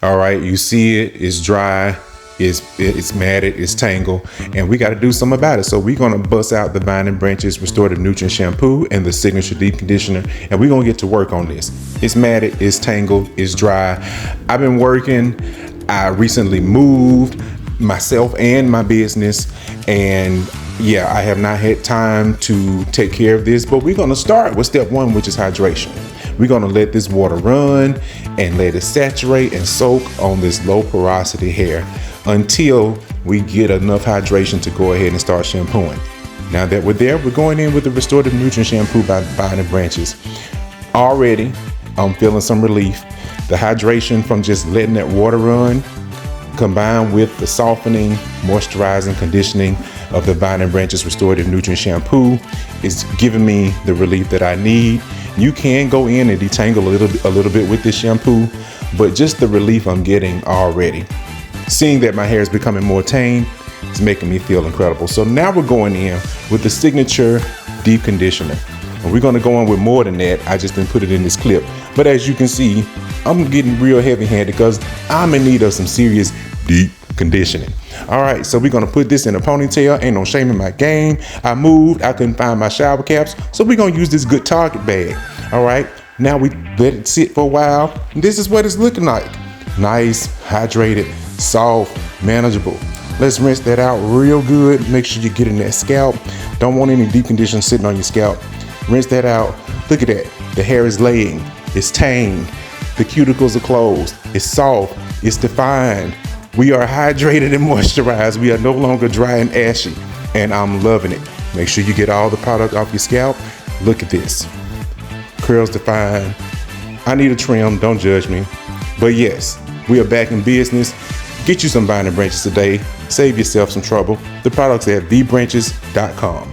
All right, you see it's dry, it's matted, it's tangled, and we got to do something about it. So we're gonna bust out the Vine and Branches Restorative Nutrient Shampoo and the Signature Deep Conditioner, and we're gonna get to work on this. It's matted, it's tangled, it's dry. I've been working. I recently moved myself and my business, and yeah, I have not had time to take care of this, but we're gonna start with step one, which is hydration. We're gonna let this water run and let it saturate and soak on this low porosity hair until we get enough hydration to go ahead and start shampooing. Now that we're there, we're going in with the Restorative Nutrient Shampoo by Vine and Branches. Already, I'm feeling some relief. The hydration from just letting that water run, combined with the softening, moisturizing, conditioning of the Vine and Branches Restorative Nutrient Shampoo, is giving me the relief that I need. You can go in and detangle a little bit with this shampoo, but just the relief I'm getting already. Seeing that my hair is becoming more tame is making me feel incredible. So now we're going in with the Signature Deep Conditioner. And we're gonna go in with more than that. I just didn't put it in this clip. But as you can see, I'm getting real heavy-handed because I'm in need of some serious deep conditioning. All right, so we're gonna put this in a ponytail. Ain't no shame in my game. I moved, I couldn't find my shower caps, so we're gonna use this good Target bag. All right, now we let it sit for a while. This is what it's looking like. Nice, hydrated, soft, manageable. Let's rinse that out real good. Make sure you get in that scalp. Don't want any deep condition sitting on your scalp. Rinse that out. Look at that. The hair is laying, it's tame. The cuticles are closed, it's soft, it's defined. We are hydrated and moisturized. We are no longer dry and ashy, and I'm loving it. Make sure you get all the product off your scalp. Look at this. Curls defined. I need a trim, don't judge me. But yes, we are back in business. Get you some Vine and Branches today. Save yourself some trouble. The product's at thebranches.com.